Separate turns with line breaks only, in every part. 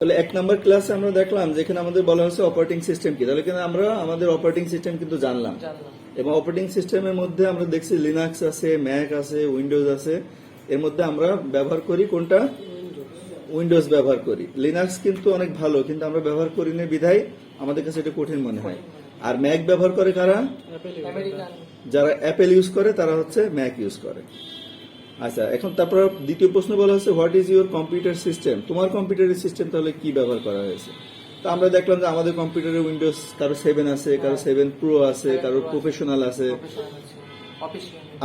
তাহলে এক নম্বর ক্লাসে আমরা দেখলাম যেখানে আমাদের বলা হচ্ছে অপারেটিং সিস্টেম কি, তাহলে কিন্তু আমরা আমাদের অপারেটিং সিস্টেম কিন্তু জানলাম এবং অপারেটিং সিস্টেমের মধ্যে আমরা দেখছি লিনাক্স আছে, ম্যাক আছে, উইন্ডোজ আছে। এর মধ্যে আমরা ব্যবহার করি কোনটা? উইন্ডোজ ব্যবহার করি। লিনাক্স কিন্তু অনেক ভালো, কিন্তু আমরা ব্যবহার করি না বিধায় আমাদের কাছে এটা কঠিন মনে হয়। আর ম্যাক ব্যবহার করে কারা? যারা অ্যাপেল ইউজ করে তারা হচ্ছে ম্যাক ইউজ করে। আচ্ছা, এখন তারপর দ্বিতীয় প্রশ্ন বলা হচ্ছে what is your computer system? তোমার কম্পিউটারের সিস্টেম তাহলে কি ব্যবহার করা হয়েছে? তো আমরা দেখলাম যে আমাদের কম্পিউটারে উইন্ডোজ কারো 7 আছে, কারো 7 প্রো আছে, কারো প্রফেশনাল আছে।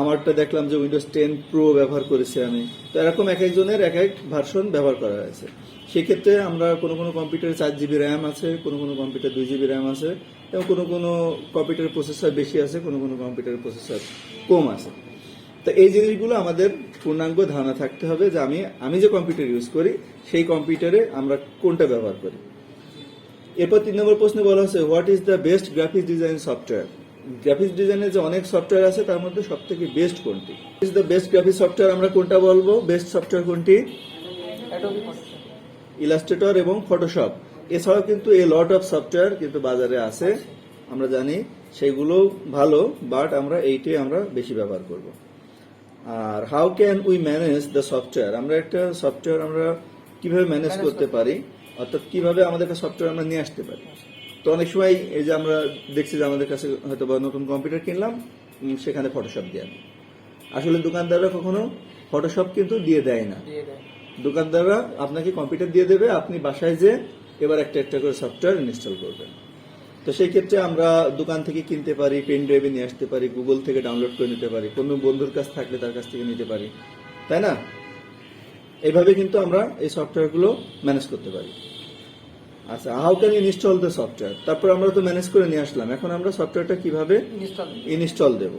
আমারটা দেখলাম যে উইন্ডোজ 10 প্রো ব্যবহার করেছি আমি। তো এরকম এক একজনের এক এক ভার্সন ব্যবহার করা হয়েছে। সেক্ষেত্রে আমরা কোনো কোনো কম্পিউটারে 4 জিবি র্যাম আছে, কোনো কোনো কম্পিউটার 2 জিবি র্যাম আছে, এবং কোনো কোনো কম্পিউটারের প্রসেসর বেশি আছে, কোনো কোনো কম্পিউটারের প্রসেসর কম আছে। তো এই জিনিসগুলো আমাদের পূর্ণাঙ্গ ধারণা থাকতে হবে যে আমি যে কম্পিউটার ইউজ করি সেই কম্পিউটারে আমরা কোনটা ব্যবহার করি। এরপর 3 নম্বর প্রশ্নে বলা হচ্ছে what is the best graphics design software? Graphics ডিজাইনের যে অনেক সফটওয়্যার আছে তার মধ্যে সব থেকে বেস্ট কোনটি? Is the best graphics software আমরা কোনটা বলবো? বেস্ট সফটওয়্যার কোনটি? ইলাস্ট্রেটর এবং ফটোশপ। এছাড়াও কিন্তু এ লট অফ সফটওয়্যার কিন্তু বাজারে আছে, আমরা জানি সেগুলো ভালো, বাট আমরা এইটাই আমরা বেশি ব্যবহার করব। আর how can we manage the software? আমরা একটা সফটওয়্যার আমরা কিভাবে ম্যানেজ করতে পারি, অর্থাৎ কিভাবে আমাদের একটা সফটওয়্যার আমরা নিয়ে আসতে পারি। তো অনেক সময় এই যে আমরা দেখছি যে আমাদের কাছে হয়তো বা নতুন কম্পিউটার কিনলাম, সেখানে ফটোশপ দিয়ে আনি। আসলে দোকানদাররা কখনো ফটোশপ কিন্তু দিয়ে দেয় না। দোকানদাররা আপনাকে কম্পিউটার দিয়ে দেবে, আপনি বাসায় যে এবার একটা একটা করে সফটওয়্যার ইনস্টল করবেন। তো সেই ক্ষেত্রে আমরা দোকান থেকে কিনতে পারি, পেন ড্রাইভে নিয়ে আসতে পারি, গুগল থেকে ডাউনলোড করে নিতে পারি, কোনো বন্ধুর কাছ থাকলে তার কাছ থেকে নিতে পারি, তাই না? এইভাবে কিন্তু আমরা এই সফটওয়্যারগুলো ম্যানেজ করতে পারি। আচ্ছা, how can install the software? তারপর আমরা তো ম্যানেজ করে নিয়ে আসলাম, এখন আমরা সফটওয়্যারটা কিভাবে ইনস্টল দেব?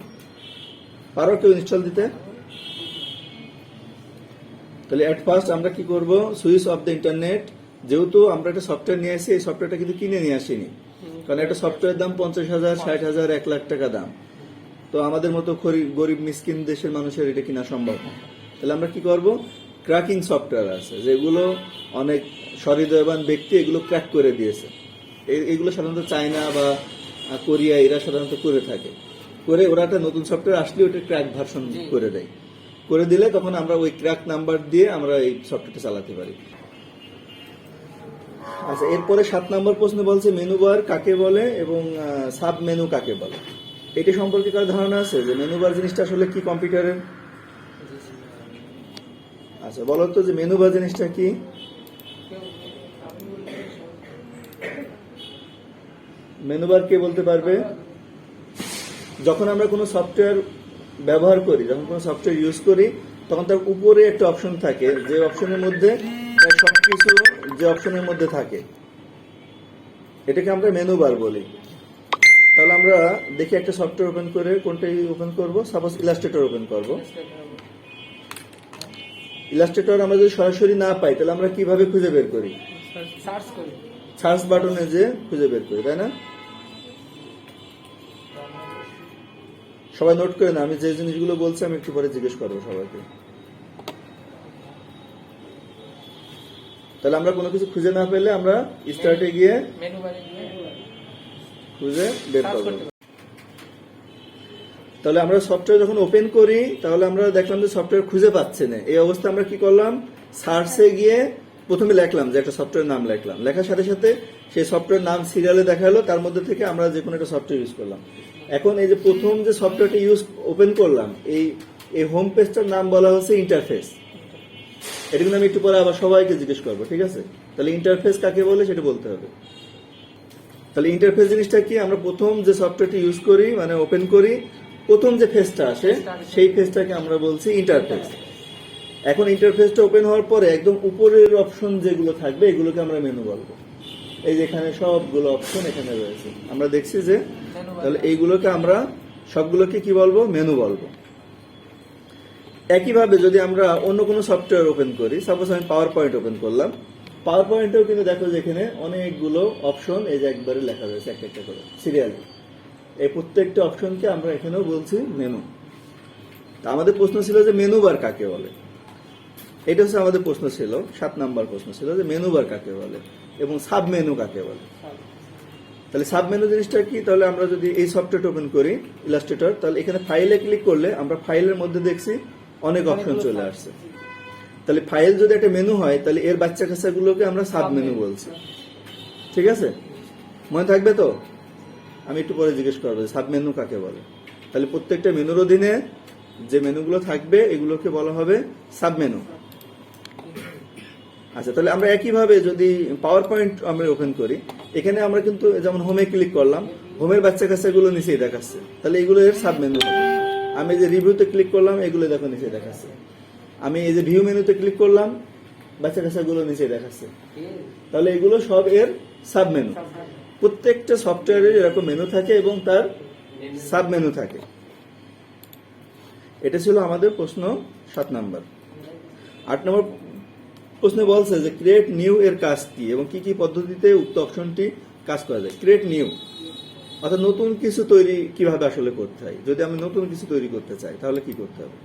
পারো কেউ ইনস্টল দিতে? তাহলে এট ফার্স্ট আমরা কি করব? Switch off the internet. যেহেতু আমরা একটা সফটওয়্যার নিয়ে আসি, এই সফটওয়্যারটা কিন্তু কিনে নিয়ে আসিনি, কারণ একটা সফটওয়্যার দাম 50,000, 60,000, 1 লাখ টাকা দাম। তো আমাদের মতো গরিব মিসকিন দেশের মানুষের এটা কিনা সম্ভব না। তাহলে আমরা কি করব? ক্র্যাকিং সফটওয়্যার আছে যেগুলো অনেক সহৃদয়বান ব্যক্তি এগুলো ক্র্যাক করে দিয়েছে। এগুলো সাধারণত চায়না বা কোরিয়া এরা সাধারণত করে থাকে, করে ওরা একটা নতুন সফটওয়্যার আসলে ওটা ক্র্যাক ভার্সন করে দেয়। করে দিলে তখন আমরা ওই ক্র্যাক নাম্বার দিয়ে আমরা এই সফটওয়্যারটা চালাতে পারি। আচ্ছা, এরপরে 7 নম্বর প্রশ্ন বলছে মেনু বার কাকে বলে এবং সাব মেনু কাকে বলে? এটা সম্পর্কে কার ধারণা আছে যে মেনু বার জিনিসটা আসলে কি কম্পিউটারের? আচ্ছা, বলো তো যে মেনু বার জিনিসটা কি? মেনু বার কে বলতে পারবে? যখন আমরা কোনো সফটওয়্যার ব্যবহার করি, যখন কোনো সফটওয়্যার ইউজ করি, তখন তার উপরে একটা অপশন থাকে, যে অপশনের মধ্যে সবকিছু যে অপশনের মধ্যে থাকে এটাকে আমরা মেনু বার বলি। তাহলে আমরা দেখি একটা সফটওয়্যার ওপেন করে কোনটাই ওপেন করব। সাপোজ ইলাস্ট্রেটর ওপেন করব। ইলাস্ট্রেটর আমরা যদি সরাসরি না পাই তাহলে আমরা কিভাবে খুঁজে বের করি? সার্চ বাটনে যে খুঁজে বের করি, তাই না? সবাই নোট করে না, আমি যে জিনিসগুলো বলছি আমি একটু পরে জিজ্ঞেস করবো সবাইকে। তাহলে আমরা কোনো কিছু খুঁজে না পেলে আমরা স্টার্টে গিয়ে খুঁজে বের করব। তাহলে আমরা সফটওয়্যার যখন ওপেন করি তাহলে আমরা দেখলাম যে সফটওয়্যার খুঁজে পাচ্ছে না, এই অবস্থা আমরা কি করলাম? সার্চে গিয়ে প্রথমে লিখলাম যে একটা সফটওয়্যার নাম লিখলাম, লেখার সাথে সাথে সেই সফটওয়্যার নাম সিরিয়ালে দেখালো, তার মধ্যে থেকে আমরা যে কোনো একটা সফটওয়্যার ইউজ করলাম। এখন এই যে প্রথম যে সফটওয়্যারটা ওপেন করলাম, এই হোম পেজটার নাম বলা হচ্ছে ইন্টারফেস। এটা কিন্তু আমি একটু পরে আবার সবাইকে জিজ্ঞেস করবো, ঠিক আছে? তাহলে ইন্টারফেস কাকে বলে সেটা বলতে হবে। তাহলে ইন্টারফেস জিনিসটা কি? আমরা প্রথম যে সফটওয়্যারটি ইউজ করি, মানে ওপেন করি, প্রথম যে ফেজটা আসে সেই ফেজটাকে আমরা বলছি ইন্টারফেস। এখন ইন্টারফেসটা ওপেন হওয়ার পরে একদম উপরের অপশন যেগুলো থাকবে এগুলোকে আমরা মেনু বলবো। এই যে এখানে সবগুলো অপশন এখানে রয়েছে, আমরা দেখছি যে, তাহলে এইগুলোকে আমরা সবগুলোকে কি বলবো? মেনু বলবো। একইভাবে যদি আমরা অন্য কোনো সফটওয়্যার ওপেন করি, সাপোজ আমি পাওয়ার পয়েন্ট ওপেন করলাম, পাওয়ার পয়েন্টেও কিন্তু দেখো যে এখানে অনেকগুলো অপশন এই যে একবারে লেখা রয়েছে একটা একটা করে সিরিয়ালি। এই প্রত্যেকটা অপশনকে আমরা এখানেও বলছি মেনু। তা আমাদের প্রশ্ন ছিল যে মেনু বার কাকে বলে? এটা হচ্ছে আমাদের প্রশ্ন ছিল, 7 নাম্বার প্রশ্ন ছিল যে মেনু বার কাকে বলে এবং সাব মেনু কাকে বলে। তাহলে সাব মেনু জিনিসটা কি? তাহলে আমরা যদি এই সফটওয়্যারটা ওপেন করি ইলাস্ট্রেটর, তাহলে এখানে ফাইলে ক্লিক করলে আমরা ফাইলের মধ্যে দেখছি অনেক অপশন চলে আসছে। তাহলে ফাইল যদি একটা মেনু হয় তাহলে এর বাচ্চা কাচ্চাগুলোকে আমরা সাব মেনু বলছি। ঠিক আছে, মনে থাকবে তো? আমি একটু পরে জিজ্ঞেস করবো সাব মেনু কাকে বলে। তাহলে প্রত্যেকটা মেনুর অধীনে যে মেনুগুলো থাকবে এগুলোকে বলা হবে সাব মেনু। আচ্ছা, তাহলে আমরা একইভাবে যদি পাওয়ার পয়েন্ট আমরা ওপেন করি, এখানে আমরা কিন্তু যেমন হোমে ক্লিক করলাম, হোমের বাচ্চা কাচ্চাগুলো নিচেই দেখাচ্ছে, তাহলে এগুলো এর সাব মেনু হবে। আমি যে রিভিউতে ক্লিক করলাম এগুলো দেখো নিচে দেখাচ্ছে। আমি এই যে ভিউ মেনুতে ক্লিক করলাম, বাচ্চা কাচ্চাগুলো নিচে দেখাচ্ছে, তাহলে এগুলো সব এর সাব মেনু। প্রত্যেকটা সফটওয়্যারের এরকম মেনু থাকে এবং তার সাব মেনু থাকে। এটা ছিল আমাদের প্রশ্ন 7 নাম্বার। 8 নম্বর প্রশ্নে বলছে যে ক্রিয়েট নিউ এর কাজ কি এবং কি কি পদ্ধতিতে উক্ত অপশনটি কাজ করা যায়। ক্রিয়েট নিউ অর্থাৎ নতুন কিছু তৈরি কিভাবে আসলে করতে হয়। যদি আমি নতুন কিছু তৈরি করতে চাই তাহলে কি করতে হবে।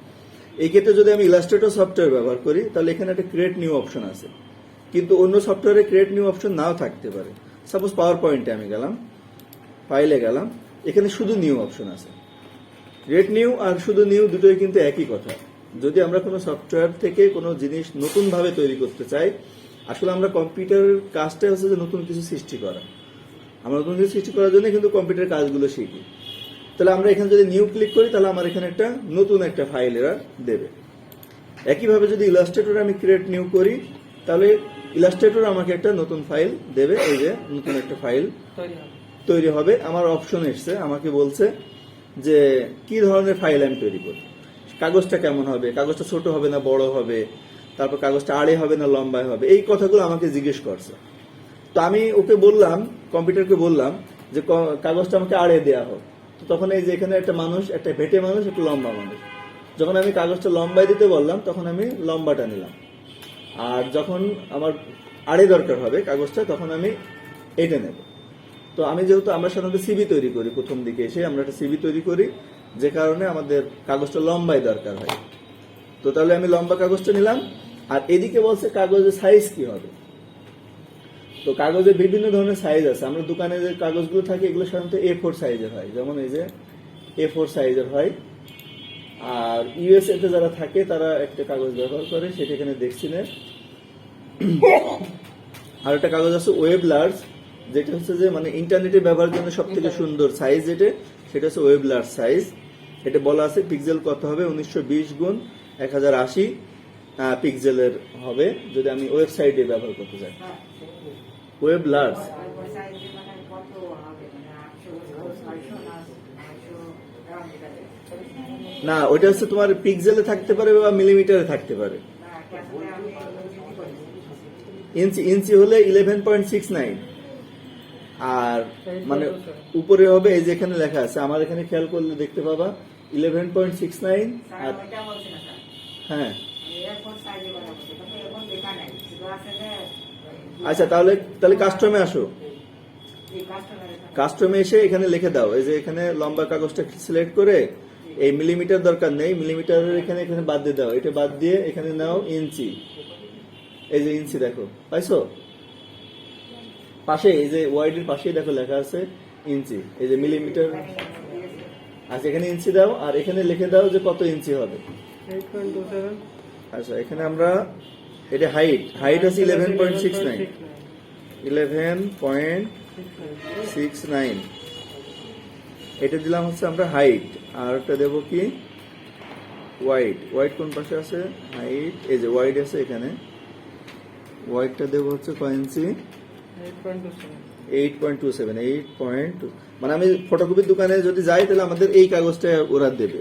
এই ক্ষেত্রে যদি আমি ইলাস্ট্রেটর সফটওয়্যার ব্যবহার করি তাহলে এখানে একটা ক্রিয়েট নিউ অপশন আছে, কিন্তু অন্য সফটওয়্যারে ক্রিয়েট নিউ অপশন নাও থাকতে পারে। সাপোজ পাওয়ার পয়েন্টে আমি গেলাম, ফাইলে গেলাম, এখানে শুধু নিউ অপশন আছে। ক্রিয়েট নিউ আর শুধু নিউ দুটোই কিন্তু একই কথা। যদি আমরা কোনো সফটওয়্যার থেকে কোনো জিনিস নতুন ভাবে তৈরি করতে চাই, আসলে আমরা কম্পিউটারের কাজটা হচ্ছে যে নতুন কিছু সৃষ্টি করা। আমরা নতুন কিছু সৃষ্টি করার জন্য কিন্তু কম্পিউটারের কাজগুলো শিখি। তাহলে আমরা এখানে যদি নিউ ক্লিক করি তাহলে আমার এখানে একটা নতুন একটা ফাইল এরা দেবে। একইভাবে যদি ইলাস্ট্রেটর আমি ক্রিয়েট নিউ করি তাহলে ইলাস্ট্রেটর আমাকে একটা নতুন ফাইল দেবে। এই যে নতুন একটা ফাইল তৈরি হবে। আমার অপশন এসছে, আমাকে বলছে যে কি ধরনের ফাইল আমি তৈরি করি, কাগজটা কেমন হবে, কাগজটা ছোট হবে না বড় হবে, তারপর কাগজটা আড়ে হবে না লম্বায় হবে, এই কথাগুলো আমাকে জিজ্ঞেস করছে। তো আমি ওকে বললাম, কম্পিউটারকে বললাম যে কাগজটা আমাকে আড়ে দেওয়া হোক। তো তখন এই যে এখানে একটা মানুষ, একটা ভেটে মানুষ, একটা লম্বা মানুষ। যখন আমি কাগজটা লম্বায় দিতে বললাম তখন আমি লম্বাটা নিলাম, আর যখন আমার আড়ে দরকার হবে কাগজটা তখন আমি এটা নেব। তো আমি যেহেতু আমরা সাধারণত সিভি তৈরি করি, প্রথম দিকে এসে আমরা একটা সিভি তৈরি করি, যে কারণে আমাদের কাগজটা লম্বায় দরকার হয়। তো তাহলে আমি লম্বা কাগজটা নিলাম। আর এদিকে বলছে কাগজের সাইজ কি হবে। তো কাগজের বিভিন্ন ধরনের সাইজ আছে। আমরা দোকানে যে কাগজগুলো থাকে এগুলো সাধারণত A4 সাইজের হয়, যেমন এই যে A4 সাইজের হয়। আর ইউএসএ তে যারা থাকে তারা একটা কাগজ ব্যবহার করে, সেটা এখানে দেখছি না। আর একটা কাগজ আছে ওয়েব লার্জ, যেটা হচ্ছে যে মানে ইন্টারনেটে ব্যবহারের জন্য সব থেকে সুন্দর সাইজ যেটা, সেটা হচ্ছে ওয়েব লার্জ সাইজ। এটা বলা আছে পিক্সেল কত হবে, 1920x1080 পিক্সেলের হবে যদি আমি ওয়েবসাইটে ব্যবহার করতে চাই। ওয়েব লার্জ না, ওইটা হচ্ছে তোমার পিক্সেলে থাকতে পারে বা মিলিমিটারে থাকতে পারে। ইঞ্চি হলে 11.69, আর মানে উপরে হবে এই যে এখানে লেখা আছে, আমার এখানে খেয়াল করলে দেখতে পাবা 11.69। আর হ্যাঁ, আচ্ছা তাহলে কাস্টমে আসো। কাস্টমে এসে এখানে লিখে দাও, এই যে এখানে লম্বা কাগজটা সিলেক্ট করে এই মিলিমিটার দরকার নেই, মিলিমিটারের এখানে বাদ দিয়ে দাও, এটা বাদ দিয়ে এখানে নাও ইঞ্চি। এই যে ইঞ্চি দেখো, পাইছো? পাশে এই যে ওয়াইডের পাশেই দেখো লেখা আছে ইঞ্চি, এই যে মিলিমিটার। আচ্ছা এখানে ইঞ্চি দাও আর এখানে লিখে দাও যে কত ইঞ্চি হবে।
8.27।
আচ্ছা এখানে আমরা এটা হাইট আছে 11.69, 11.69 এটা দিলাম হচ্ছে আমরা হাইট। আর একটা দেবো কি ওয়াইড কোন পাশে আছে, হাইট এই যে ওয়াইড আছে এখানে, ওয়াইডটা দেবো হচ্ছে কয় ইঞ্চি, 8.27 মানে আমি ফটোকপির দোকানে যদি যাই তাহলে আমাদের এই কাগজটা ওরা দেবে।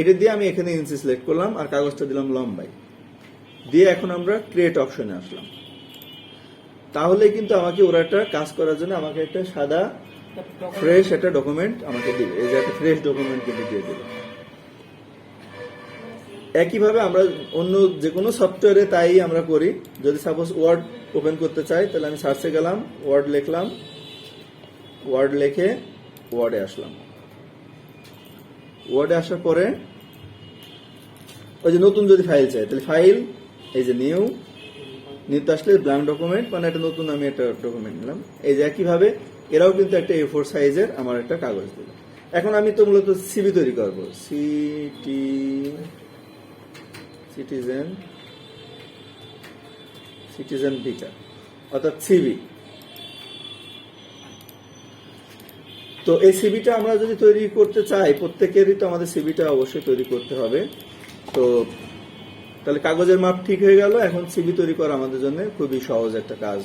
এটা দিয়ে আমি এখানে ইঞ্চি সিলেক্ট করলাম আর কাগজটা দিলাম লম্বাই দিয়ে, এখন আমরা ক্রিয়েট অপশনে আসলাম। তাহলে কিন্তু আমাকে ওরা একটা কাজ করার জন্য আমাকে একটা সাদা ফ্রেশ একটা ডকুমেন্ট আমাকে দিবে। এই যে একটা ফ্রেশ ডকুমেন্ট কিন্তু দিয়ে দিবে। একইভাবে আমরা অন্য যে কোনো সফটওয়্যারে তাই আমরা করি। যদি সাপোজ ওয়ার্ড ওপেন করতে চাই তাহলে আমি সার্চে গেলাম, ওয়ার্ড লিখলাম, ওয়ার্ড লিখে ওয়ার্ডে আসলাম। ওয়ার্ডে আসার পরে ওই যে নতুন যদি ফাইল চাই তাহলে ফাইল এই যে নিউতে আসলে ব্ল্যাঙ্ক ডকুমেন্ট, মানে একটা নতুন আমি একটা ডকুমেন্ট নিলাম। এই যে একইভাবে এরাও কিন্তু একটা A4 সাইজের আমার একটা কাগজ দিল। এখন আমি তো মূলত সিভি তৈরি করবো, সিটিজেন ভিটা, অর্থাৎ সিভি। তো এই সিভিটা আমরা যদি তৈরি করতে চাই, প্রত্যেকেরই তো আমাদের সিভিটা অবশ্যই তৈরি করতে হবে। তো তাহলে কাগজের মাপ ঠিক হয়ে গেল, এখন সিভি তৈরি করা আমাদের জন্য খুবই সহজ একটা কাজ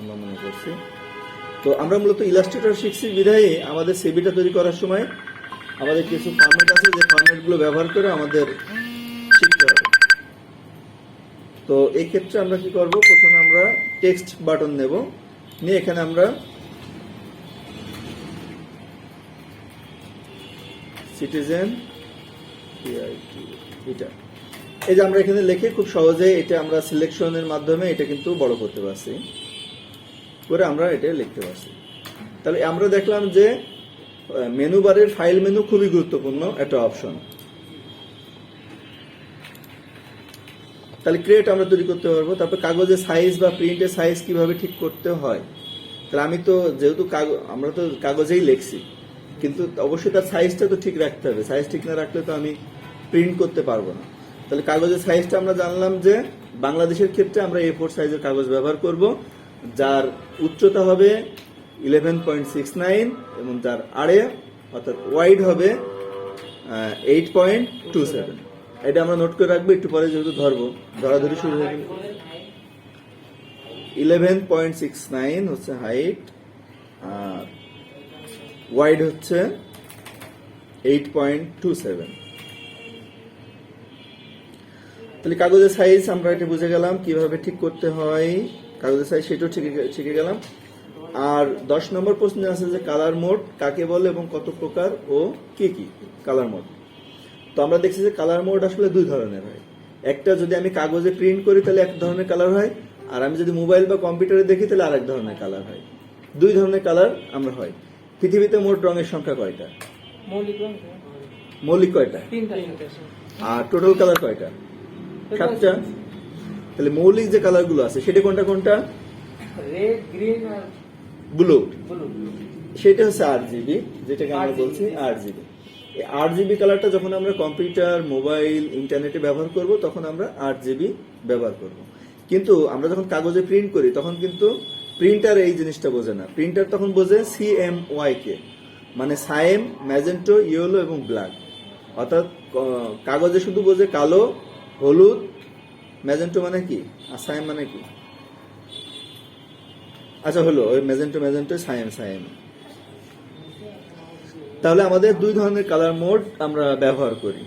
আমরা মনে করছি। তো আমরা মূলত ইলাস্ট্রেটর শিখছি বিধায় আমাদের সিভিটা তৈরি করার সময় আমাদের কিছু ফরম্যাট আছে, যে ফরম্যাটগুলো ব্যবহার করে আমাদের শিখতে হবে। তো এই ক্ষেত্রে আমরা কি করব, প্রথমে আমরা টেক্সট বাটন নেব, নিয়ে এখানে আমরা সিটিজেন এটা, এই যে আমরা এখানে লিখে খুব সহজে এটা আমরা সিলেকশনের মাধ্যমে এটা কিন্তু বড় করতে পারছি, করে আমরা এটা লিখতে পারছি। তাহলে আমরা দেখলাম যে মেনু বারের ফাইল মেনু খুবই গুরুত্বপূর্ণ একটা অপশন। তাহলে ক্রিয়েট আমরা তৈরি করতে পারবো। তারপর কাগজের সাইজ বা প্রিন্টের সাইজ কিভাবে ঠিক করতে হয়, তাহলে আমি তো যেহেতু আমরা তো কাগজেই লিখছি, কিন্তু অবশ্যই তার সাইজটা তো ঠিক রাখতে হবে। সাইজ ঠিক না রাখলে তো আমি প্রিন্ট করতে পারবো না। তাহলে কাগজের সাইজটা আমরা জানলাম যে বাংলাদেশের ক্ষেত্রে আমরা A4 সাইজের কাগজ ব্যবহার করব, যার উচ্চতা হবে 11.69 এবং যার আড়ে অর্থাৎ ওয়াইড হবে 8.27। এটা আমরা নোট করে রাখবো, একটু পরে যেহেতু ধরাধরি শুরু হয়ে গেল। 11.69 হচ্ছে হাইট, আর ওয়াইড হচ্ছে 8.27। তাহলে কাগজের সাইজ আমরা এটা বুঝে গেলাম কিভাবে ঠিক করতে হয়, কাগজের সাইজ সেটাও শিখে গেলাম। আর 10 নম্বর প্রশ্ন আছে যে কালার মোড কাকে বলে এবং কত প্রকার ও কি কি কালার মোড। তো আমরা দেখছি যে কালার মোড আসলে দুই ধরনের হয়। একটা যদি আমি কাগজে প্রিন্ট করি তাহলে এক ধরনের কালার হয়, আর আমি যদি মোবাইল বা কম্পিউটারে দেখি তাহলে আরেক ধরনের কালার হয়। দুই ধরনের কালার আমরা হয়। পৃথিবীতে মোট রঙের সংখ্যা কয়টা? মৌলিক কয়টা? আর টোটাল কালার কয়টা? 7টা। তাহলে মৌলিক যে কালার গুলো আছে সেটা কোনটা কোনটা?
রেড, গ্রিন আর
ব্লু।
ব্লু।
সেটা হচ্ছে RGB, যেটাকে আমরা বলছি RGB। এই RGB কালারটা যখন আমরা কম্পিউটার, মোবাইল, ইন্টারনেটে ব্যবহার করব তখন আমরা RGB ব্যবহার করব। কিন্তু আমরা যখন কাগজে প্রিন্ট করি তখন কিন্তু প্রিন্টার এই জিনিসটা বোঝে না। প্রিন্টার তখন বোঝে CMYK, মানে সাইম, ম্যাজেন্টো, ইয়েলো এবং ব্ল্যাক। অর্থাৎ কাগজে শুধু বোঝে কালো, হলুদ, ম্যাজেন্টো মানে কি, আর সাইম মানে কি? আচ্ছা হলো ওই ম্যাজেন্টো সাইম। তাহলে আমাদের দুই ধরনের কালার মোড আমরা ব্যবহার করি।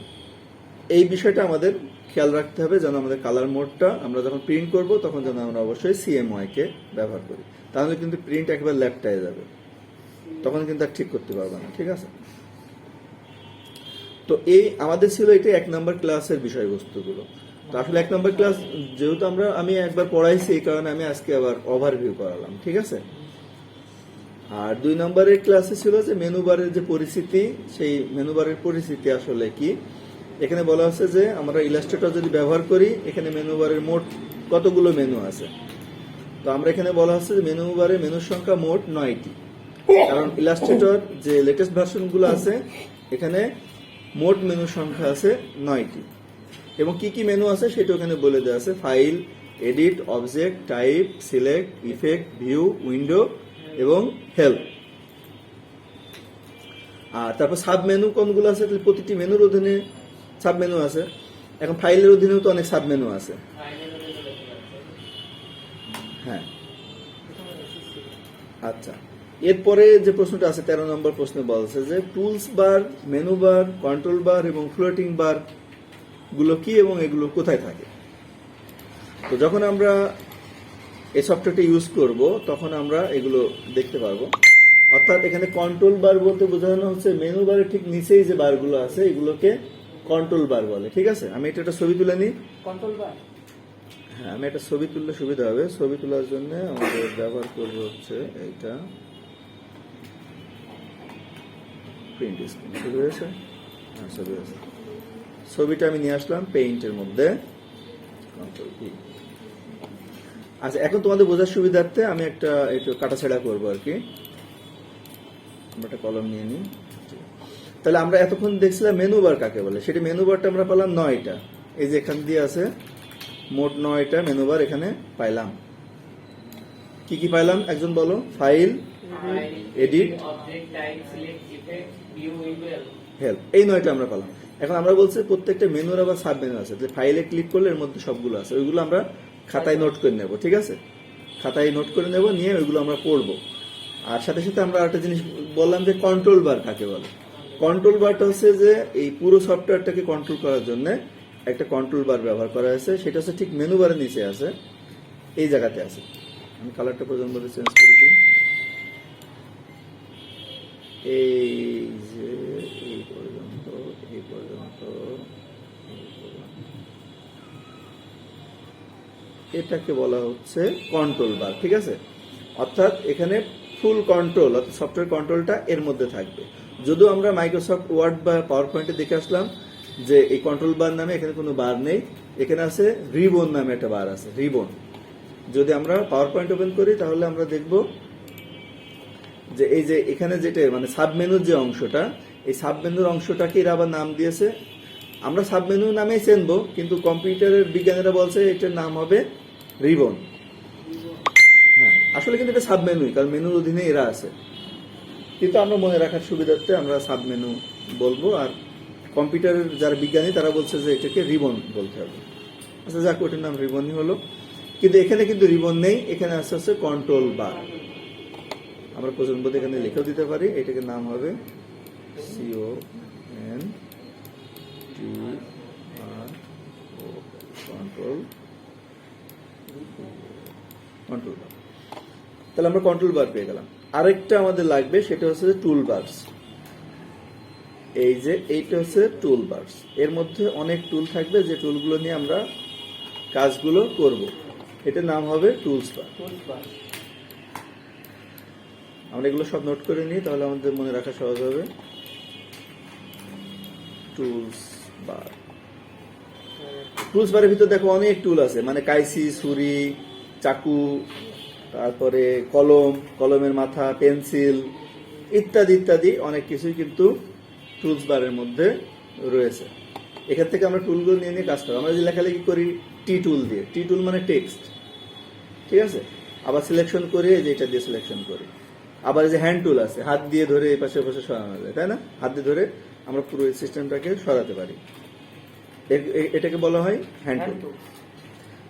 এই বিষয়টা আমাদের খেয়াল রাখতে হবে যেন আমাদের কালার মোডটা আমরা যখন প্রিন্ট করব তখন যেন আমরা অবশ্যই CMYK ব্যবহার করি, তাহলে কিন্তু প্রিন্ট একেবারে লেফটায় যাবে, তখন কিন্তু আর ঠিক করতে পারবো না। ঠিক আছে? তো এই আমাদের ছিল এটা 1 নম্বর ক্লাসের বিষয়বস্তুগুলো। তো আসলে 1 নম্বর ক্লাস যেহেতু আমি একবার পড়াইছি, এই কারণে আমি আজকে আবার ওভারভিউ করালাম। ঠিক আছে? আর 2 নম্বরের ক্লাসে ছিল যে মেনু বারের যে পরিস্থিতি, সেই মেনু বারের পরিস্থিতি আসলে কি। এখানে বলা হচ্ছে যে আমরা ইলাস্ট্রেটর যদি ব্যবহার করি, এখানে মেনু বারের মোট কতগুলো মেনু আছে। তো আমরা এখানে বলা হচ্ছে যে মেনু বারে মেনুর সংখ্যা মোট 9টি, কারণ ইলাস্ট্রেটর যে লেটেস্ট ভার্সনগুলো আছে এখানে মোট মেনু সংখ্যা আছে 9টি। এবং কি কি মেনু আছে সেটা ওখানে বলে দেওয়া আছে: file, edit, object, type, select, effect, view, window এবং হেল্প। আর তারপর সাব মেনু কোনগুলো আছে, প্রতিটি মেনুর অধীনে সাব মেনু আছে। এখন ফাইলের অধীনেও তো অনেক সাব মেনু আছে। হ্যাঁ, আচ্ছা। এরপরে যে প্রশ্নটা আছে 13 নম্বর প্রশ্নে বলছে যে tools bar, menu bar, control bar এবং ফ্লোটিং বার গুলো কি এবং এগুলো কোথায় থাকে। তো যখন আমরা এই সফটওয়্যারটি ইউজ করব তখন আমরা এগুলো দেখতে পারবো। অর্থাৎ এখানে কন্ট্রোল বার বলতে বোঝানো হচ্ছে মেনু বারের ঠিক নিচেই যে বারগুলো আছে এগুলোকে কন্ট্রোল বার বলে। ঠিক আছে? আমি একটা ছবি তুলে নিই।
কন্ট্রোল বার,
হ্যাঁ, আমি একটা ছবি তুললে সুবিধা হবে। ছবি তোলার জন্য আমাদের ব্যবহার করব হচ্ছে এইটা, প্রিন্ট স্ক্রিন। ছবি হয়েছে? হ্যাঁ, ছবি হয়েছে। ছবিটা আমি নিয়ে আসলাম পেইন্টের মধ্যে। Control V. আচ্ছা, এখন তোমাদের বোঝার সুবিধার্থে আমি একটু কাটাছেড়া করবো আর কি। আমরা একটা কলম নিয়ে নিই। তাহলে আমরা এতক্ষণ দেখছিলাম মেনু বার কাকে বলে, সেটা মেনু বারটা আমরা পেলাম 9টা। এই যে এখান দিয়ে আছে মোট 9টা মেনু বার এখানে পাইলাম। কি কি পাইলাম একজন বলো? File, edit,
object type, select, effect, view, email,
help, এই 9টা আমরা পেলাম। এখন আমরা বলছি প্রত্যেকটা মেনুর আবার সাব মেনু আছে, যে ফাইলে ক্লিক করলে এর মধ্যে সবগুলো আছে, ওইগুলো আমরা খাতায় নোট করে নেব। ঠিক আছে, খাতায় নোট করে নেব, নিয়ে ওইগুলো আমরা পড়বো। আর সাথে সাথে আমরা একটা জিনিস বললাম যে কন্ট্রোল বার কাকে বলে। কন্ট্রোল বারটা হচ্ছে যে এই পুরো সফটওয়্যারটাকে কন্ট্রোল করার জন্য একটা কন্ট্রোল বার ব্যবহার করা হয়েছে, সেটা হচ্ছে ঠিক মেনু বারের নিচে আছে, এই জায়গাতে আছে। আমি কালারটা প্রয়োজন বলে চেঞ্জ করে দিই। এই যে এই পর্যন্ত, এই পর্যন্ত, এটাকে বলা হচ্ছে কন্ট্রোল বার। ঠিক আছে, অর্থাৎ এখানে ফুল কন্ট্রোল, অর্থাৎ সফটওয়্যার কন্ট্রোলটা এর মধ্যে থাকবে। যদিও আমরা মাইক্রোসফট ওয়ার্ড বা পাওয়ার পয়েন্টে দেখে আসলাম যে এই কন্ট্রোল বার নামে এখানে কোনো বার নেই, এখানে আছে রিবন নামে একটা বার আছে, রিবন। যদি আমরা পাওয়ার পয়েন্ট ওপেন করি তাহলে আমরা দেখব যে এই যে এখানে যেটা মানে সাবমেনুর যে অংশটা, এই সাবমেনুর অংশটাকে এরা আবার নাম দিয়েছে, আমরা সাবমেনু নামেই চেনবো, কিন্তু কম্পিউটারের বিজ্ঞানীরা বলছে এটার নাম হবে রিবন। হ্যাঁ, আসলে কিন্তু এটা সাবমেনুই, কারণ মেনুর অধীনে এরা আছে, কিন্তু আমরা মনে রাখার সুবিধার্থে আমরা সাবমেনু বলবো। আর কম্পিউটারের যারা বিজ্ঞানী তারা বলছে যে এটাকে রিবন বলতে হবে। আচ্ছা, যাক, ওটার নাম রিবনই হলো, কিন্তু এখানে কিন্তু রিবন নেই, এখানে আস্তে আস্তে কন্ট্রোল বার। আমরা প্রয়োজন বোধ এখানে লিখেও দিতে পারি, এটাকে নাম হবে কন্ট্রোল কন্ট্রোল বার। তাহলে আমরা কন্ট্রোল বার পেয়ে গেলাম। আরেকটা আমাদের লাগবে, সেটা হচ্ছে টুল বার্স। এই যে এইটা হচ্ছে টুল বার্স, এর মধ্যে অনেক টুল থাকবে, যে টুলগুলো নিয়ে আমরা কাজগুলো করব, এটার নাম হবে টুলস বার।
টুলস বার।
আমরা এগুলো সব নোট করে নিই, তাহলে আমাদের মনে রাখা সহজ হবে। টুলস বার, টুলস বারের ভিতর দেখো অনেক টুল আছে, মানে কাইসি, ছুরি, চাকু, তারপরে কলম, কলমের মাথা, পেন্সিল ইত্যাদি ইত্যাদি অনেক কিছুই কিন্তু টুলস বারের মধ্যে রয়েছে। এখান থেকে আমরা টুলগুলো নিয়ে নিয়ে কাজ করি। আমরা যে লেখালেখি করি টি টুল দিয়ে, টি টুল মানে টেক্সট, ঠিক আছে। আবার সিলেকশন করি, এই যে এটা দিয়ে সিলেকশন করি। আবার এই যে হ্যান্ড টুল আছে, হাত দিয়ে ধরে এই পাশে পাশে সরানো যায়, তাই না? হাত দিয়ে ধরে আমরা পুরো সিস্টেমটাকে সরাতে পারি, এটাকে বলা হয় হ্যান্ড টুল।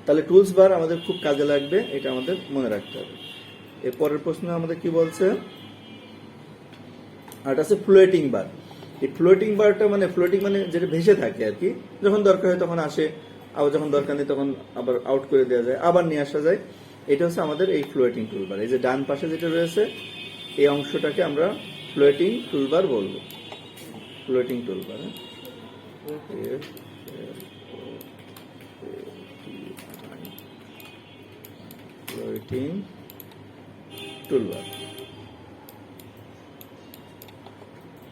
তাহলে টুলস বার আমাদের খুব কাজে লাগবে, এটা আমাদের মনে রাখতে হবে। এর পরের প্রশ্ন আমাদের কি বলছে, আর এটা আছে ফ্লোটিং বার। এই ফ্লোটিং বারটা মানে ফ্লোটিং মানে যেটা ভেসে থাকে আর কি, যখন দরকার হয় তখন আসে, আবার যখন দরকার নেই তখন আবার আউট করে দেওয়া যায়, আবার নিয়ে আসা যায়। এটা হচ্ছে আমাদের এই ফ্লোটিং টুলবার। এই যে ডান পাশে যেটা রয়েছে এই অংশটাকে আমরা ফ্লোটিং টুলবার বলবো, ফ্লোটিং টুলবার। Floating toolbar.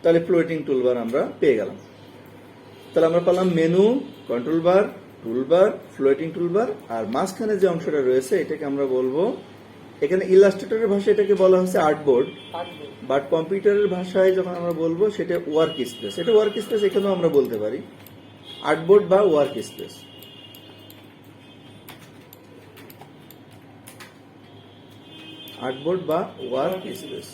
তাহলে ফ্লোটিং টুলবার আমরা পেয়ে গেলাম। তাহলে আমরা পেলাম মেনু, কন্ট্রোল বার, টুলবার, ফ্লোটিং টুলবার, আর মাঝখানে যে অংশটা রয়েছে এটাকে আমরা বলবো, এখানে ইলাস্ট্রেটরের ভাষায় এটাকে বলা হচ্ছে আর্টবোর্ড, বাট কম্পিউটারের ভাষায় যখন আমরা বলবো সেটা ওয়ার্ক স্পেস। এটা ওয়ার্ক স্পেস এখানেও আমরা বলতে পারি, আর্টবোর্ড বা ওয়ার্ক স্পেস। আর্টবোর্ড বা ওয়ার্ক স্পেস,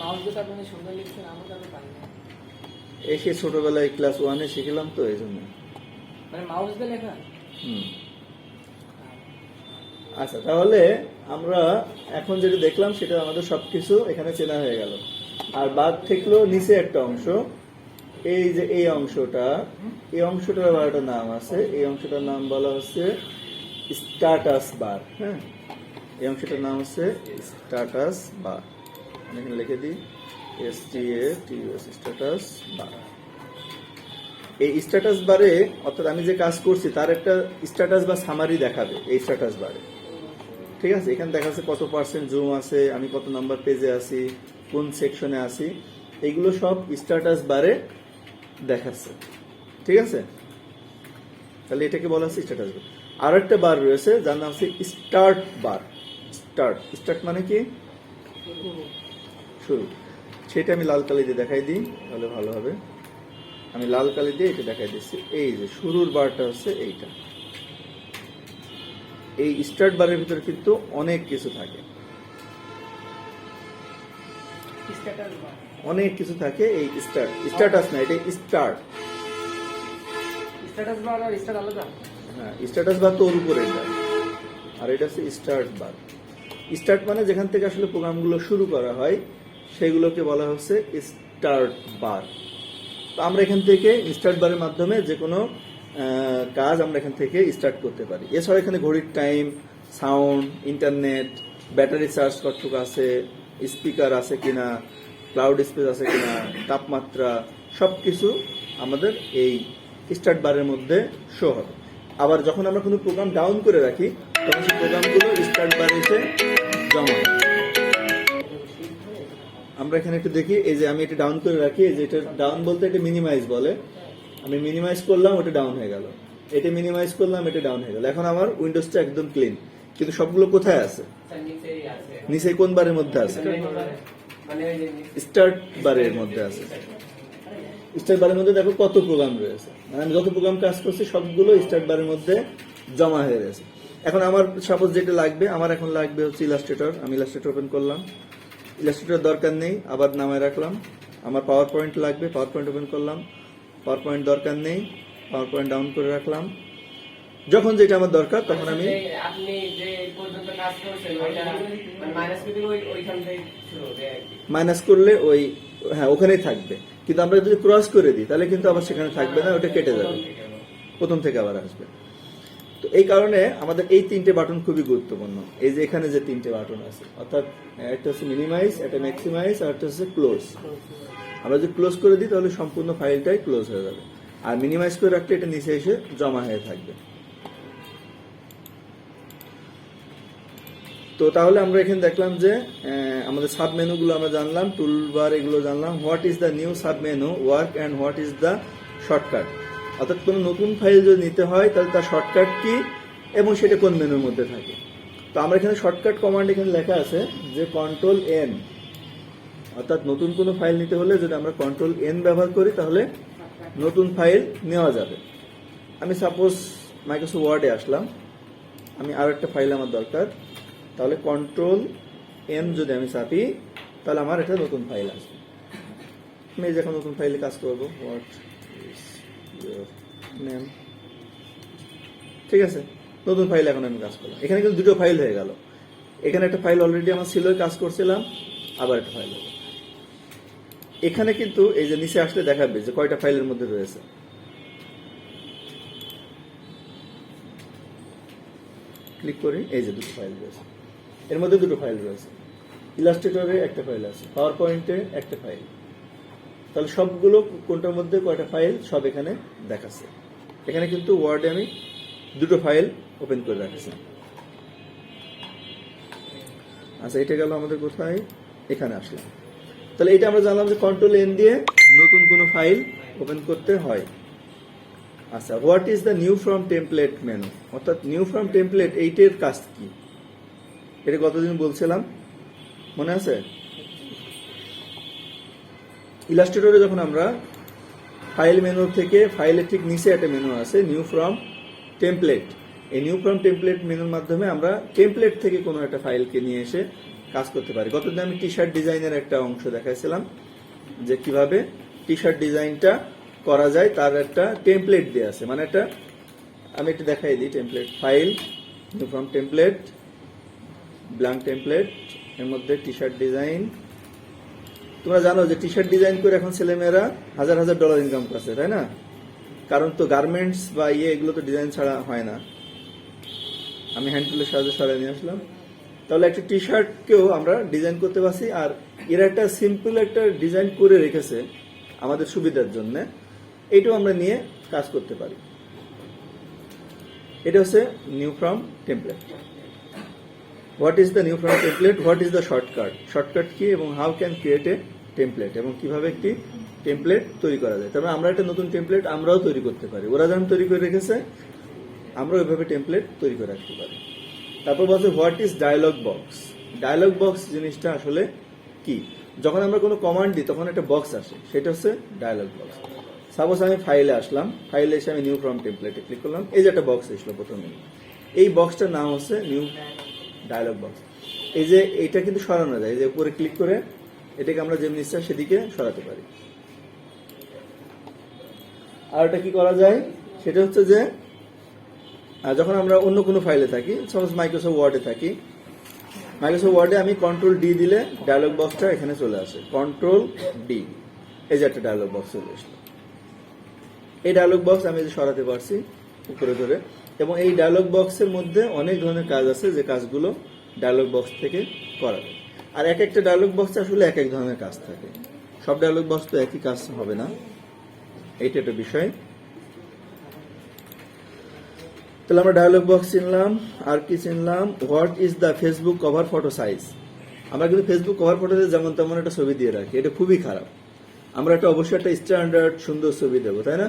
মাউস যেটা আপনি সুন্দর লিখছেন, আমরা তো পারি না।
এসে ছোটবেলায় ক্লাস 1-এ শিখলাম তো, এই জন্য।
মানে মাউস দিয়ে লেখা।
আচ্ছা, তাহলে আমরা এখন যেটা দেখলাম সেটা আমাদের সবকিছু এখানে চেনা হয়ে গেল। আর বাদ থাকলো নিচে একটা অংশ, এই যে এই অংশটা, এই অংশটার আবার একটা নাম আছে, এই অংশটার নাম বলা হচ্ছে স্ট্যাটাস বার। হ্যাঁ, এই অংশটার নাম হচ্ছে স্ট্যাটাস বার। আমি এখানে লিখে দিই STATUS, স্ট্যাটাস বার। এই স্ট্যাটাস বারে, অর্থাৎ আমি যে কাজ করছি তার একটা স্ট্যাটাস বা সামারি দেখাবে এই স্ট্যাটাস বারে, ঠিক আছে। এখানে দেখা যাচ্ছে কত পার্সেন্ট জুম আছে, আমি কত নাম্বার পেজে আছি, কোন সেকশনে আছি, এগুলো সব স্ট্যাটাস বারে দেখাচ্ছে, ঠিক আছে? তাহলে এটাকে বলা হচ্ছে স্ট্যাটাস বার। আর একটা বার রয়েছে যার নাম হচ্ছে স্টার্ট বার। স্টার্ট মানে কি? শুরু। সেটা আমি লাল কালি দিয়ে দেখাই দিই, তাহলে ভালো হবে। আমি লাল কালি দিয়ে এটা দেখাই দিচ্ছি। এই যে শুরুর বারটা হচ্ছে এইটা। এই স্টার্ট বারের ভিতরে কিন্তু অনেক কিছু থাকে,
স্ট্যাটাস বার।
অনেক কিছু থাকে। এই স্টার্টাস না, এটা স্টার্ট।
স্ট্যাটাস বার আর স্টার আলাদা?
হ্যাঁ, স্ট্যাটাস বার তো ওর উপরে এটা, আর এটা হচ্ছে স্টার্ট বার। স্টার্ট মানে যেখান থেকে আসলে প্রোগ্রামগুলো শুরু করা হয় সেগুলোকে বলা হচ্ছে স্টার্ট বার। তো আমরা এখান থেকে স্টার্ট বারের মাধ্যমে যে কোনো কাজ আমরা এখান থেকে স্টার্ট করতে পারি। এছাড়া এখানে ঘড়ির time, sound, internet, battery charge কতটুকু আছে, স্পিকার আছে কিনা, ক্লাউড স্পেস আছে কিনা, তাপমাত্রা, সবকিছু আমাদের এই স্টার্ট বারের মধ্যে শো হবে। আবার যখন আমরা কোনো প্রোগ্রাম ডাউন করে রাখি তখন সেই প্রোগ্রামগুলো স্টার্ট বারে এসে জমা হয়। আমরা এখানে একটু দেখি, এই যে আমি এটা ডাউন করে রাখি, এই যে এটা ডাউন বলতে এটা মিনিমাইজ বলে। আমি মিনিমাইজ করলাম, ওটা ডাউন হয়ে গেল। এটা মিনিমাইজ করলাম, এটা ডাউন হয়ে গেল। এখন আমার উইন্ডোজটা একদম ক্লিন, কিন্তু সবগুলো কোথায় আছে? নিচে কোন বারের মধ্যে আছে? স্টার্ট বারের মধ্যে আছে। স্টার্ট বারের মধ্যে দেখো কত প্রোগ্রাম রয়েছে, মানে আমি যত প্রোগ্রাম কাজ করছি সবগুলো স্টার্ট বারের মধ্যে জমা হয়ে গেছে। এখন আমার সাপোজ যেটা লাগবে, আমার এখন লাগবে হচ্ছে ইলাস্ট্রেটর। আমি ইলাস্ট্রেটর ওপেন করলাম, ইলাস্ট্রেটর দরকার নেই, আবার নামায় রাখলাম। আমার পাওয়ার পয়েন্ট লাগবে, পাওয়ার পয়েন্ট ওপেন করলাম, পাওয়ার পয়েন্ট দরকার নেই, পাওয়ার পয়েন্ট ডাউন করে রাখলাম। যখন যেটা আমার দরকার তখন আমি
আপনি যে পর্যন্ত কাজ করছেন ওইটা মানে মাইনাস করে ওইখান থেকে শুরু হবে আর কি।
মাইনাস করলে ওই, হ্যাঁ, ওখানেই থাকবে। কিন্তু আমরা যদি ক্রস করে দিই তাহলে কিন্তু আবার সেখানে থাকবে না, ওটা কেটে যাবে, প্রথম থেকে আবার আসবে। তো এই কারণে আমাদের এই তিনটে বাটন খুবই গুরুত্বপূর্ণ। এই যে এখানে যে তিনটে বাটন আছে, অর্থাৎ একটা হচ্ছে মিনিমাইজ, একটা ম্যাক্সিমাইজ, আর একটা হচ্ছে ক্লোজ। আমরা যদি ক্লোজ করে দিই তাহলে সম্পূর্ণ ফাইলটাই ক্লোজ হয়ে যাবে, আর মিনিমাইজ করে রাখলে এটা নিচে এসে জমা হয়ে থাকবে। তো তাহলে আমরা এখানে দেখলাম যে আমাদের সাব মেনুগুলো আমরা জানলাম, টুলবার এগুলো জানলাম। What is the new sub menu work and what is the shortcut, অর্থাৎ কোনো নতুন ফাইল যদি নিতে হয় তাহলে তার শর্টকাট কি এবং সেটা কোন মেনুর মধ্যে থাকে। তো আমরা এখানে শর্টকাট কমান্ড এখানে লেখা আছে যে কন্ট্রোল এন, অর্থাৎ নতুন কোনো ফাইল নিতে হলে যদি আমরা কন্ট্রোল এন ব্যবহার করি তাহলে নতুন ফাইল নেওয়া যাবে। আমি সাপোজ মাইক্রোসফট ওয়ার্ডে আসলাম, আমি আর একটা ফাইল আমার দরকার, তাহলে কন্ট্রোল এন যদি আমি চাপি তাহলে আমার এটা নতুন ফাইল আসবে। আমি যখন নতুন ফাইলে কাজ করবো, হোয়াট ইজ ইউর নেম, ঠিক আছে, নতুন ফাইল এখন আমি কাজ করলাম। এখানে কিন্তু দুটো ফাইল হয়ে গেল, এখানে একটা ফাইল অলরেডি আমার ছিল, কাজ করছিলাম, আবার একটা ফাইল হলো। এখানে কিন্তু এই যে নিচে আসলে দেখাবে যে কয়টা ফাইলের মধ্যে রয়েছে। ক্লিক করি, এই যে দুটো ফাইল রয়েছে, এর মধ্যে দুটো ফাইল রয়েছে। ইলাস্ট্রেটরে একটা ফাইল আছে, পাওয়ার পয়েন্টে একটা ফাইল। তাহলে সবগুলো কোনটার মধ্যে কয়টা ফাইল সব এখানে দেখাচ্ছে। এখানে কিন্তু ওয়ার্ডে আমি দুটো ফাইল ওপেন করে রাখছি। আচ্ছা, এটা গেল আমাদের কোথায়, এখানে আসলাম। তাহলে এটা আমরা জানলাম যে কন্ট্রোল এন দিয়ে নতুন কোনো ফাইল ওপেন করতে হয়। আচ্ছা, what is the new from template menu, অর্থাৎ নিউ ফ্রম টেমপ্লেট এইটার কাজ কি, এটা কতদিন বলছিলাম মনে আছে? ইলাস্ট্রেটরে যখন আমরা ফাইল মেনু থেকে ফাইলের ঠিক নিচে একটা মেনু আছে নিউ ফ্রম টেমপ্লেট, এই নিউ ফ্রম টেমপ্লেট মেনুর মাধ্যমে আমরা টেমপ্লেট থেকে কোনো একটা ফাইলকে নিয়ে এসে কাজ করতে পারি। গতদিন আমি টি শার্ট ডিজাইনের একটা অংশ দেখাইছিলাম যে কিভাবে টি শার্ট ডিজাইনটা করা যায়, তার একটা টেমপ্লেট দেওয়া আছে, মানে একটা আমি একটু দেখাই দিই। Template file, new from template, blank template, এর মধ্যে টি শার্ট ডিজাইন। তোমরা জানো যে টি শার্ট ডিজাইন করে এখন ছেলেমেয়েরা হাজার হাজার ডলার ইনকাম করছে, তাই না? কারণ তো গার্মেন্টস বা এগুলো তো ডিজাইন ছাড়া হয় না। আমি হ্যান্ড টুলের সাহায্যে সরাই নিয়ে আসলাম। তাহলে একটা টি শার্টকেও আমরা ডিজাইন করতে পারছি, আর এরা একটা সিম্পল একটা ডিজাইন করে রেখেছে আমাদের সুবিধার জন্য, এইটাও আমরা নিয়ে কাজ করতে পারি। এটা হচ্ছে new from template. What is the new from template, what is the shortcut, shortcut key এবং how can create a template, এবং কিভাবে একটি টেমপ্লেট তৈরি করা যায়। তবে আমরা একটা নতুন টেমপ্লেট আমরাও তৈরি করতে পারি। ওরা যেমন তৈরি করে রেখেছে আমরা ওইভাবে টেমপ্লেট তৈরি করে রাখতে পারি। তারপর বলছে what is dialog box. Dialog box জিনিসটা আসলে কি? যখন আমরা কোনো কমান্ড দিই তখন একটা বক্স আসে, সেটা হচ্ছে ডায়ালগ বক্স। সাপোজ আমি ফাইলে আসলাম, ফাইলে এসে আমি নিউ ফ্রম টেমপ্লেটে ক্লিক করলাম, এই যে একটা বক্স এসলো প্রথমে, এই বক্সটার নাম হচ্ছে নিউ ডায়ালগ বক্স। এই যে এইটা কিন্তু সরানো যায়, এই যে উপরে ক্লিক করে এটাকে আমরা যেমনি ইচ্ছা সেদিকে সরাতে পারি। আর এটা কি করা যায় সেটা হচ্ছে যে যখন আমরা অন্য কোনো ফাইলে থাকি, সাপোজ মাইক্রোসফট ওয়ার্ডে থাকি, মাইক্রোসফট ওয়ার্ডে আমি কন্ট্রোল ডি দিলে ডায়ালগ বক্সটা এখানে চলে আসে, কন্ট্রোল ডি, এই যে একটা ডায়ালগ বক্স চলে আসলো। এই ডায়ালগ বক্স আমি যে সরাতে পারছি উপরে ধরে, এবং এই ডায়ালগ বক্সের মধ্যে অনেক ধরনের কাজ আছে যে কাজগুলো ডায়ালগ বক্স থেকে করা যায়। আর এক একটা ডায়ালগ বক্সে আসলে এক এক ধরনের কাজ থাকে, সব ডায়ালগ বক্স তো একই কাজ হবে না, এইটা একটা বিষয়। তাহলে আমরা ডায়ালগ বক্স চিনলাম, আর কি চিনলাম? What is the Facebook cover photo size. আমরা কিন্তু ফেসবুক কভার ফটোতে যেমন তেমন একটা ছবি দিয়ে রাখি, এটা খুবই খারাপ। আমরা একটা অবশ্যই একটা স্ট্যান্ডার্ড সুন্দর ছবি দেবো, তাই না?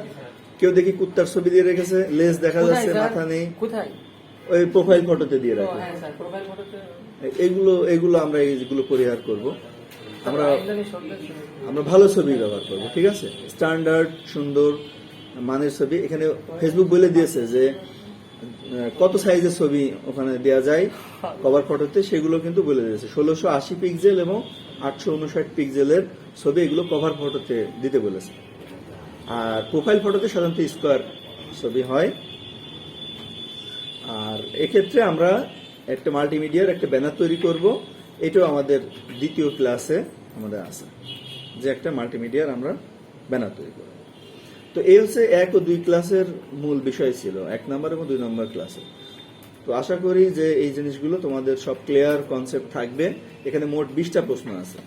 কেউ দেখি কুত্তার ছবি দিয়ে রেখেছে, লেজ দেখা যাচ্ছে, মাথা নেই,
কোথায়?
ওই প্রোফাইল ফটোতে দিয়ে রাখে।
হ্যাঁ স্যার, প্রোফাইল ফটোতে
এগুলো আমরা এইগুলো পরিহার করব। আমরা ভালো ছবি ব্যবহার করব, ঠিক আছে? স্ট্যান্ডার্ড সুন্দর মানের ছবি। এখানে ফেসবুক বলে দিয়েছে যে কত সাইজের ছবি ওখানে দেওয়া যায় কভার ফটোতে, সেগুলো কিন্তু বলে দিয়েছে। 1680 পিক্সেল এবং 859 পিক্সেলের ছবি এগুলো কভার ফটোতে দিতে বলেছে। আর প্রোফাইল ফটোতে সাধারণত স্কোয়ার ছবি হয়। আর এক্ষেত্রে আমরা একটা মাল্টিমিডিয়ার একটা ব্যানার তৈরি করব, এটাও আমাদের দ্বিতীয় ক্লাসে আমাদের আছে, যে একটা মাল্টিমিডিয়ার আমরা ব্যানার তৈরি করব। তো এই হচ্ছে 1 ও 2 ক্লাসের মূল বিষয় ছিল, 1 নম্বর এবং 2 নম্বর ক্লাসে। তো আশা করি যে এই জিনিসগুলো তোমাদের সব ক্লিয়ার কনসেপ্ট থাকবে। এখানে মোট 20টা প্রশ্ন আছে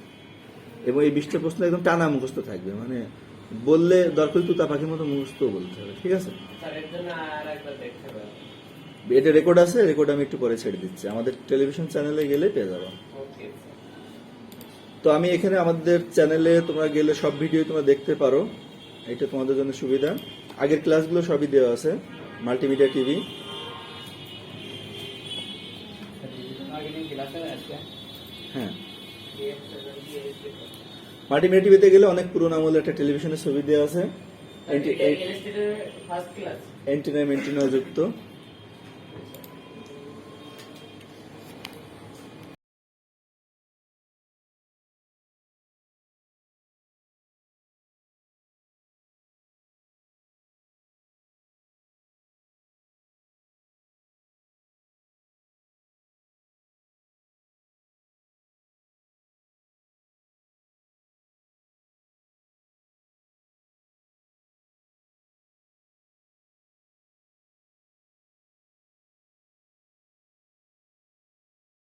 এবং এই 20টা প্রশ্ন একদম টানা মুখস্থ থাকবে, মানে বললে দরকার তুতা পাখির মতো মুখস্থ বলতে হবে, ঠিক আছে?
স্যার এর জন্য আর একবার দেখতে হবে।
এটা রেকর্ড আছে, রেকর্ড আমি একটু পরে ছেড়ে দিচ্ছি, আমাদের টেলিভিশন চ্যানেলে গেলে পেয়ে যাবো।
ওকে।
তো আমি এখানে আমাদের চ্যানেলে তোমরা গেলে সব ভিডিও তোমরা দেখতে পারো, এটা তোমাদের জন্য সুবিধা। আগের ক্লাসগুলো সবই দেওয়া আছে মাল্টিমিডিয়া টিভি। হ্যাঁ, মাল্টিমিডিয়া টিভিতে গেলে অনেক পুরোনো আমলের একটা টেলিভিশনের ছবি দেওয়া আছে,
ফার্স্ট ক্লাস
এন্টিনা যুক্ত।